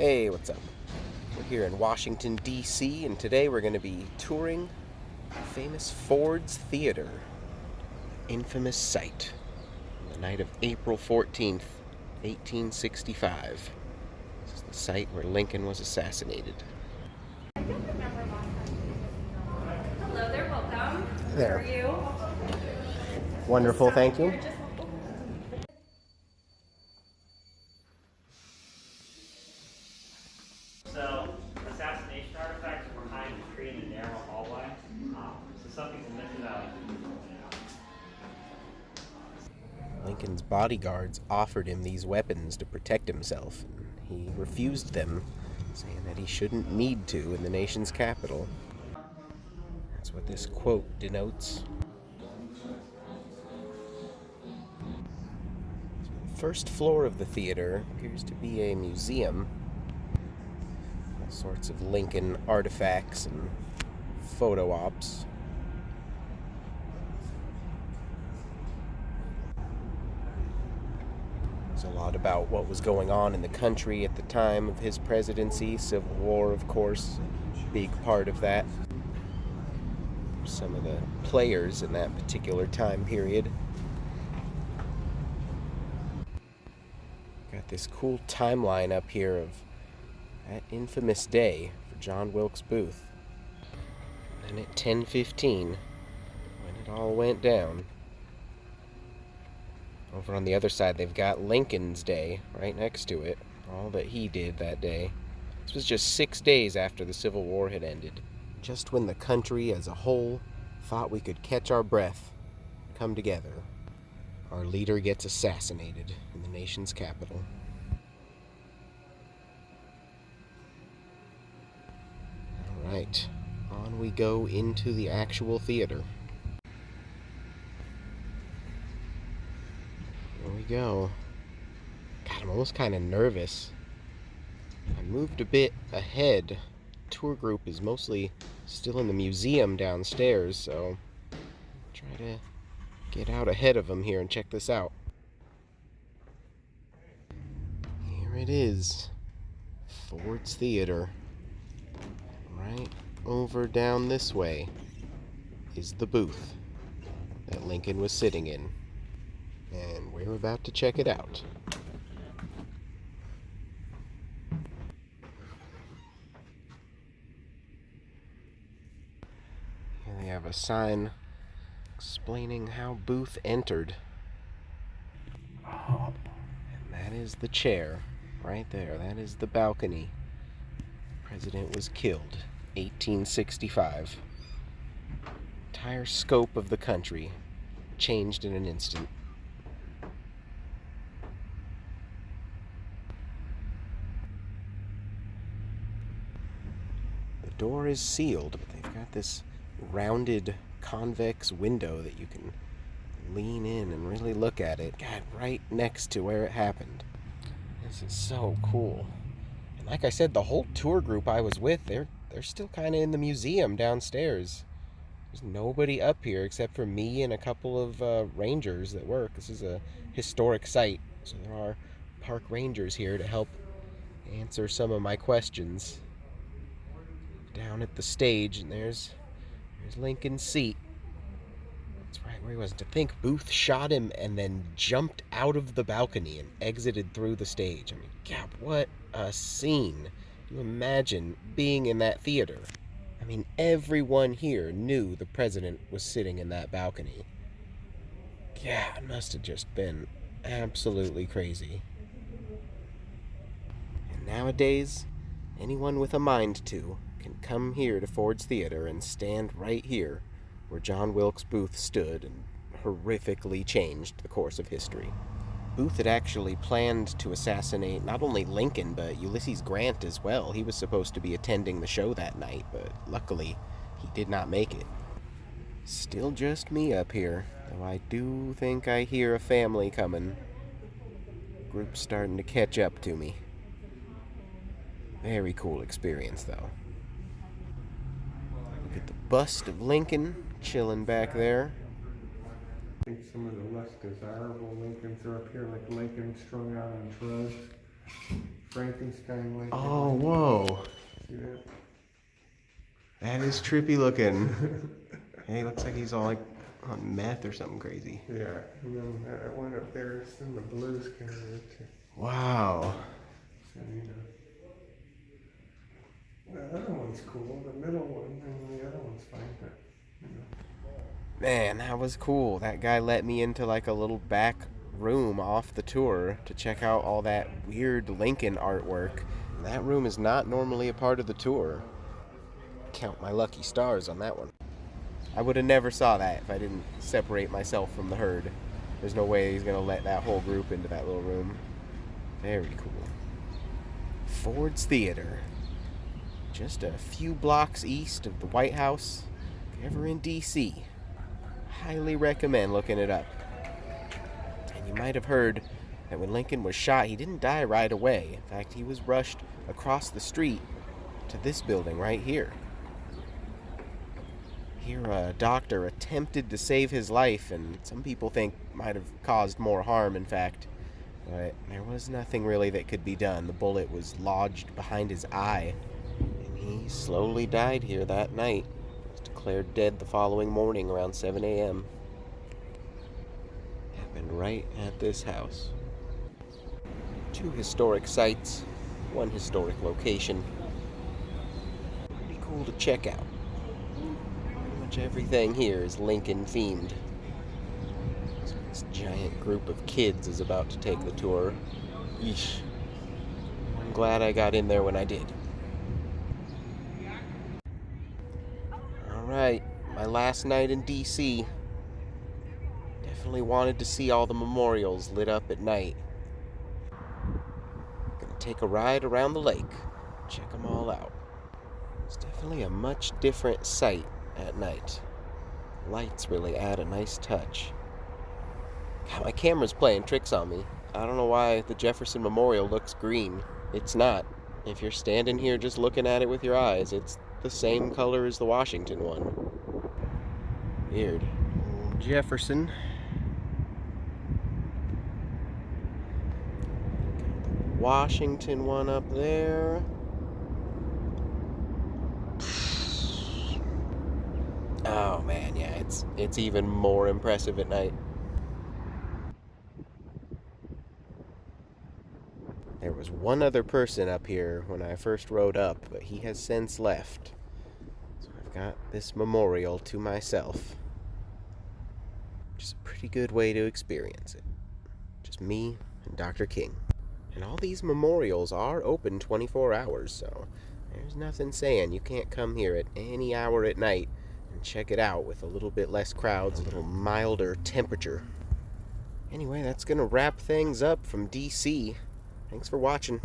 Hey, what's up? We're here in Washington, D.C., and today we're going to be touring the famous Ford's Theater, infamous site, on the night of April 14th, 1865. This is the site where Lincoln was assassinated. Hello there, welcome. There. How are you? Wonderful, thank you. So, assassination artifacts were behind the tree in the narrow hallway. So something's missing out. Lincoln's bodyguards offered him these weapons to protect himself, and he refused them, saying that he shouldn't need to in the nation's capital. That's what this quote denotes. The first floor of the theater appears to be a museum. All sorts of Lincoln artifacts and photo ops. There's a lot about what was going on in the country at the time of his presidency. Civil War, of course, a big part of that. Some of the players in that particular time period. Got this cool timeline up here of that infamous day for John Wilkes Booth. And then at 10:15, when it all went down. Over on the other side, they've got Lincoln's Day right next to it. All that he did that day. This was just 6 days after the Civil War had ended. Just when the country as a whole thought we could catch our breath, come together, our leader gets assassinated in the nation's capital. All right, on we go into the actual theater. Here we go. God, I'm almost kind of nervous. I moved a bit ahead. Tour group is mostly still in the museum downstairs, so I'll try to get out ahead of them here and check this out. Here it is. Ford's Theater. Right over down this way is the booth that Lincoln was sitting in. And we're about to check it out. Here they have a sign explaining how Booth entered. And that is the chair right there. That is the balcony. The president was killed, 1865. Entire scope of the country changed in an instant. The door is sealed, but they've got this rounded convex window that you can lean in and really look at it. God, right next to where it happened. This is so cool. And like I said, the whole tour group I was with, they're still kind of in the museum downstairs. There's nobody up here except for me and a couple of rangers that work. This is a historic site, so there are park rangers here to help answer some of my questions. Down at the stage, and there's Lincoln's seat. That's right where he was. To think Booth shot him and then jumped out of the balcony and exited through the stage. I mean, God, what a scene. Can you imagine being in that theater? I mean, everyone here knew the president was sitting in that balcony. Yeah, it must have just been absolutely crazy. And nowadays, anyone with a mind to can come here to Ford's Theater and stand right here where John Wilkes Booth stood and horrifically changed the course of history. Booth had actually planned to assassinate not only Lincoln, but Ulysses Grant as well. He was supposed to be attending the show that night, but luckily he did not make it. Still just me up here, though I do think I hear a family coming. Group's starting to catch up to me. Very cool experience, though. Look at the bust of Lincoln chilling back there. I think some of the less desirable Lincolns are up here, like Lincoln strung out on drugs. Frankenstein Lincoln. Oh, whoa. See that? That is trippy looking. Hey, he looks like he's all like on meth or something crazy. Yeah, and then that one up there is in the blues kind of. Wow. So, you know. The other one's cool. The middle one and the other one's fine, but, you know. Man, that was cool. That guy let me into like a little back room off the tour to check out all that weird Lincoln artwork. And that room is not normally a part of the tour. Count my lucky stars on that one. I would have never saw that if I didn't separate myself from the herd. There's no way he's gonna let that whole group into that little room. Very cool. Ford's Theater. Just a few blocks east of the White House. If you're ever in D.C., highly recommend looking it up. And you might have heard that when Lincoln was shot, he didn't die right away. In fact, he was rushed across the street to this building right here. Here, a doctor attempted to save his life, and some people think might have caused more harm, in fact. But there was nothing really that could be done. The bullet was lodged behind his eye, and he slowly died here that night. He was declared dead the following morning around 7 a.m. Happened right at this house. 2 historic sites, 1 historic location. Pretty cool to check out. Everything here is Lincoln themed. So this giant group of kids is about to take the tour. Yeesh. I'm glad I got in there when I did. Alright, my last night in DC. Definitely wanted to see all the memorials lit up at night. Gonna take a ride around the lake. Check them all out. It's definitely a much different sight at night. Lights really add a nice touch. God, my camera's playing tricks on me. I don't know why the Jefferson Memorial looks green. It's not. If you're standing here just looking at it with your eyes, it's the same color as the Washington one. Weird. Jefferson. Washington one up there. Oh man, yeah, it's even more impressive at night. There was one other person up here when I first rode up, but he has since left. So I've got this memorial to myself. Just a pretty good way to experience it. Just me and Dr. King. And all these memorials are open 24 hours, so there's nothing saying you can't come here at any hour at night and check it out with a little bit less crowds, a little milder temperature. Anyway, that's gonna wrap things up from DC. Thanks for watching.